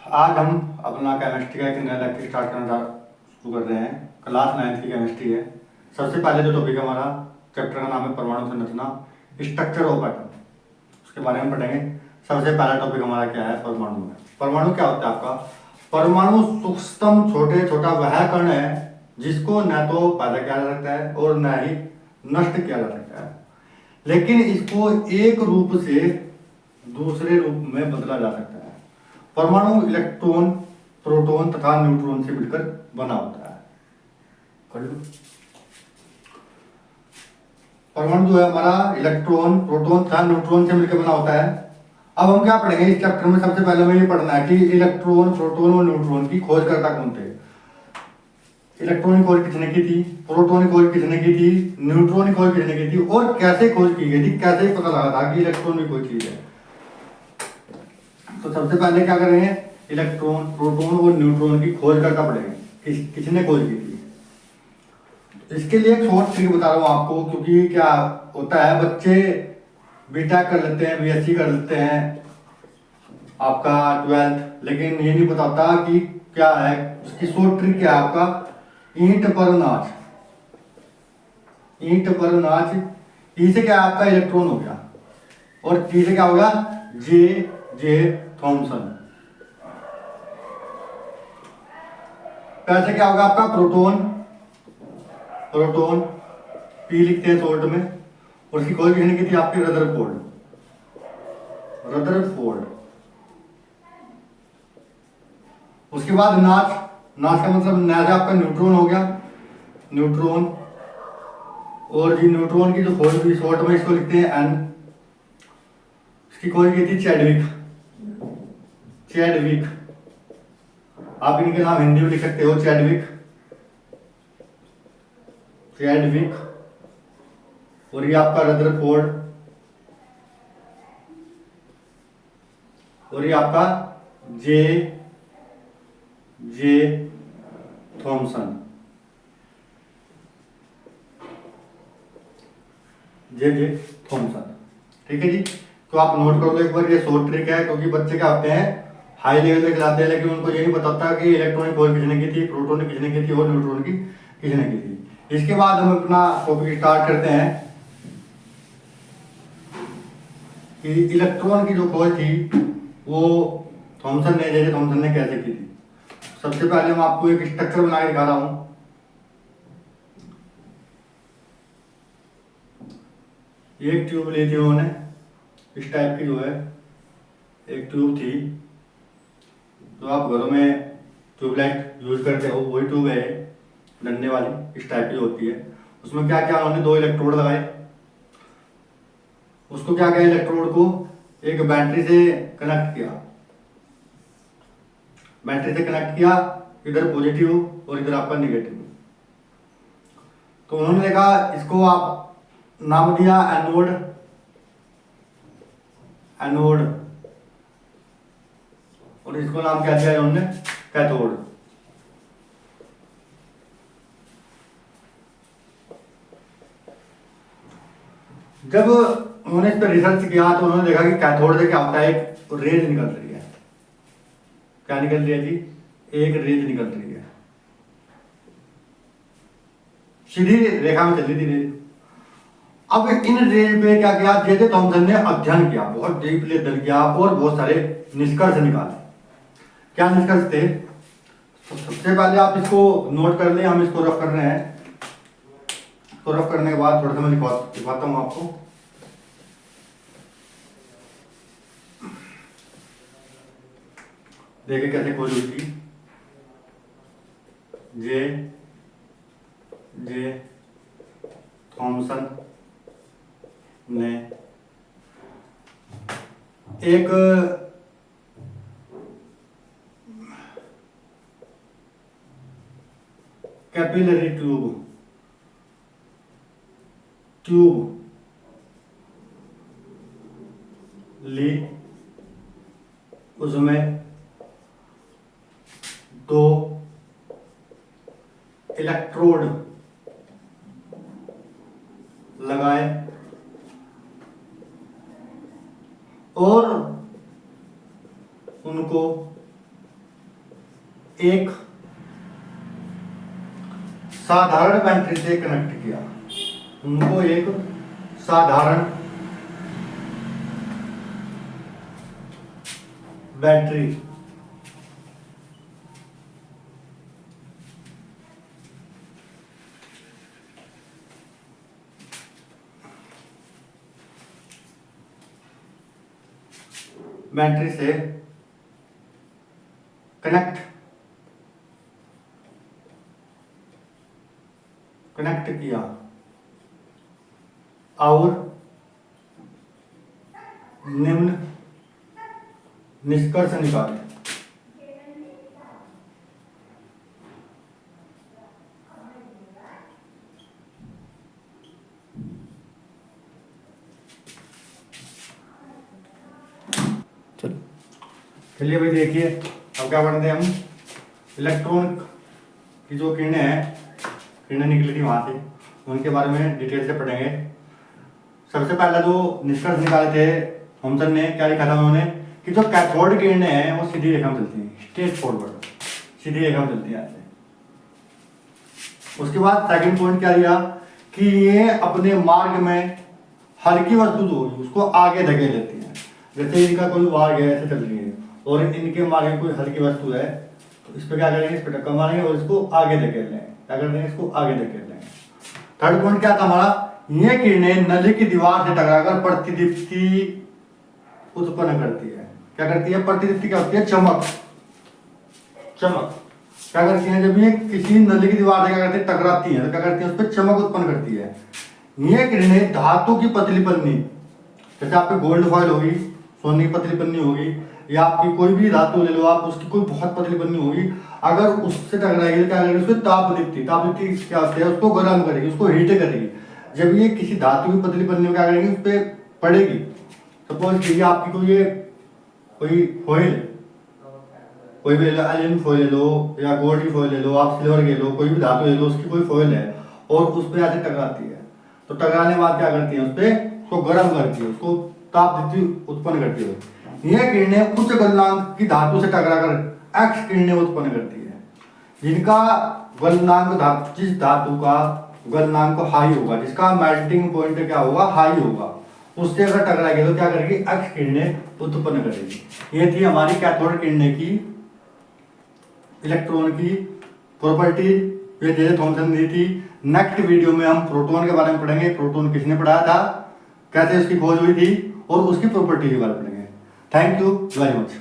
आज हम अपना केमिस्ट्री का एक नया लेक्चर स्टार्ट करना शुरू कर रहे हैं। क्लास 9th की केमिस्ट्री है। सबसे पहले जो टॉपिक हमारा चैप्टर का नाम है परमाणु संरचना, स्ट्रक्चर ऑफ एटम। उसके बारे में पढ़ेंगे। सबसे पहला टॉपिक हमारा क्या है, परमाणु है। परमाणु क्या होता है आपका? परमाणु सूक्ष्मतम छोटा वह कण है जिसको न तो पैदा किया जा सकता है और न ही नष्ट किया जा सकता है, लेकिन इसको एक रूप से दूसरे रूप में बदला जा सकता है। परमाणु इलेक्ट्रॉन, प्रोटॉन तथा न्यूट्रॉन से मिलकर बना होता है। परमाणु जो है हमारा इलेक्ट्रॉन, प्रोटॉन तथा न्यूट्रॉन से मिलकर बना होता है। अब हम क्या पढ़ेंगे इस चैप्टर में? सबसे पहले हमें ये पढ़ना है कि इलेक्ट्रॉन, प्रोटॉन और न्यूट्रॉन की खोजकर्ता कौन थे। इलेक्ट्रॉन की खोज किसने की थी, प्रोटॉन की खोज किसने की थी, न्यूट्रॉन की खोज किसने की थी और कैसे खोज की गई थी, कैसे पता लगा था कि इलेक्ट्रॉन भी कोई चीज है। तो सबसे पहले क्या करेंगे, इलेक्ट्रॉन, प्रोटॉन और न्यूट्रॉन की खोजकर्ता पढ़ेंगे, किसने खोज की थी। इसके लिए एक शॉर्ट ट्रिक बता रहा हूँ आपको, क्योंकि क्या होता है बच्चे बीटेक कर लेते हैं, बीएससी कर लेते हैं, आपका 12th, लेकिन ये नहीं बताता कि क्या है उसकी शॉर्ट ट्रिक क्या है आपका। ईंट पर नाच, ईंट पर नाच। ई से क्या आपका इलेक्ट्रॉन हो गया और टी से क्या होगा, जे जे थॉमसन। पैसे क्या होगा आपका, प्रोटॉन, प्रोटॉन पी लिखते हैं शॉर्ट में। और उसकी खोज किसने की थी, आपकी रदरफोर्ड, रदरफोर्ड। उसके बाद नाच, नाच का मतलब नाच आपका न्यूट्रॉन हो गया, न्यूट्रॉन। और जी न्यूट्रॉन की जो खोज हुई शॉर्ट में इसको लिखते हैं एन। इसकी खोज की थी चैडविक, चैडविक। आप इनके नाम हिंदी में लिख सकते हो, चैडविक, चैडविक। और ये आपका रदरफोर्ड और ये आपका जे जे थॉमसन, जे जे थॉमसन। ठीक है जी। तो आप नोट कर लो एक बार, ये शॉर्ट ट्रिक है, क्योंकि बच्चे क्या होते हैं हाई लेवल तक लाते हैं लेकिन उनको ये नहीं पता होता कि इलेक्ट्रॉनिक खोज किसने की थी, प्रोटॉन की किसने की थी और न्यूट्रॉन की किसने की थी। इसके बाद हम अपना टॉपिक स्टार्ट करते हैं कि इलेक्ट्रॉन की जो खोज थी वो थॉमसन ने, जे थॉमसन ने कैसे की थी। सबसे पहले मैं आपको एक स्ट्रक्चर बना के दिखा रहा हूं। एक ट्यूब ली थी उन्होंने, इस टाइप की जो है एक ट्यूब थी, तो आप घरों में ट्यूबलाइट यूज करते हो, वही ट्यूब है डंडे वाली, इस टाइप की होती है। उसमें क्या क्या उन्होंने 2 इलेक्ट्रोड लगाए। उसको क्या किया, इलेक्ट्रोड को एक बैटरी से कनेक्ट किया, बैटरी से कनेक्ट किया, इधर पॉजिटिव और इधर आपका निगेटिव। तो उन्होंने देखा, इसको आप नाम दिया एनोड, एनोड। और इसको नाम क्या दिया उन्होंने, कैथोड। जब उन्होंने इस पर रिसर्च किया तो उन्होंने देखा कि कैथोड से क्या होता है, एक रेज निकल रही है। क्या निकल रही है जी, एक रेज निकल रही है, सीधी रेखा में चल रही थी रेज। अब इन रेज पे क्या किया, जे थॉमसन ने अध्ययन किया, बहुत डीपली अध्ययन किया और बहुत सारे निष्कर्ष निकाले। क्या निष्कर्ष थे, तो सबसे पहले आप इसको नोट कर लें, हम इसको रफ कर रहे हैं। तो रफ करने के बाद थोड़ा सा मैं दिखाता हूं आपको। देखिए कैसे खोज हुई थी। जे जे थॉमसन ने एक कैपिलरी ट्यूब ली, उसमें 2 इलेक्ट्रोड लगाए और उनको एक साधारण बैटरी से कनेक्ट किया, उनको एक साधारण बैटरी से कनेक्ट किया और निम्न निष्कर्ष निकाले। चलिए भाई देखिए, अब क्या पढ़ते हैं हम, इलेक्ट्रॉन की जो किरणें हैं, किरणें निकली थी वहां से, उनके बारे में डिटेल से पढ़ेंगे। सबसे पहला जो निष्कर्ष निकाले थे थॉमसन ने, क्या लिखा था उन्होंने कि जो कैथोड किरणें हैं वो सीधी रेखा में चलती हैं, स्ट्रेट फॉरवर्ड, सीधी रेखा में चलती है ऐसे। उसके बाद सेकंड पॉइंट क्या दिया कि ये अपने मार्ग में हल्की वस्तु जो होगी उसको आगे धकेल लेती है। जैसे इनका कोई मार्ग है ऐसे चल रही है और इनके मार्ग में कोई हल्की वस्तु है, तो इस पर क्या करेंगे, इस पर टक्कर मारेंगे और इसको आगे धकेल लेंगे। क्या कर देंगे, इसको आगे धकेल लेंगे। थर्ड पॉइंट क्या था हमारा, ये किरणें नली की दीवार से टकराकर प्रतिदीप्ति उत्पन्न करती है। क्या करती है, प्रतिदीप्ति क्या होती है, चमक। चमक क्या करती है, जब ये किसी नली की दीवार से क्या करती है, टकराती है, तो क्या करती है, उस पर चमक उत्पन्न करती है। ये किरणें धातु की पतली पन्नी, जैसे आपकी गोल्ड फॉइल होगी, सोने की पतली पन्नी होगी, या आपकी कोई भी धातु ले लो आप, उसकी कोई बहुत पतली पन्नी होगी, अगर उससे टकराएगी तो क्या करेगी, उसको तापदीप्ति क्या होती है, उसको गर्म करेगी, उसको हीट करेगी। जब ये किसी धातु की पतली पन्नी क्या करेगी, उस पर पड़ेगी, सपोज कीजिए आपकी कोई फॉइल, कोई भी एल्यूमिनियम फॉइल ले लो या गोल्ड की फॉइल ले लो, आप सिल्वर ले लो, कोई भी धातु ले लो, उसकी कोई फॉइल है और उस पर ऐसे टकराती है, तो टकराने के बाद क्या करती है, उस पर उसको गर्म करती है, उसको तापदीप्ति उत्पन्न करती है। यह किरणें उच्च गलनांक की धातु से टकराकर एक्स किरणें उत्पन्न करती है, जिनका गलनांक जिस धातु का गलनांक हाई होगा, जिसका मेल्टिंग पॉइंट क्या होगा, हाई होगा, उससे अगर टकराएगी तो क्या करेगी, एक्स किरणें उत्पन्न करेगी। ये थी हमारी कैथोड किरणें की, इलेक्ट्रॉन की प्रॉपर्टी, ये जे थॉमसन दी थी। नेक्स्ट वीडियो में हम प्रोटॉन के बारे में पढ़ेंगे, प्रोटॉन किसने पढ़ाया था, कैसे उसकी खोज हुई थी और उसकी प्रॉपर्टी के बारे में पढ़ेंगे। Thank you very much.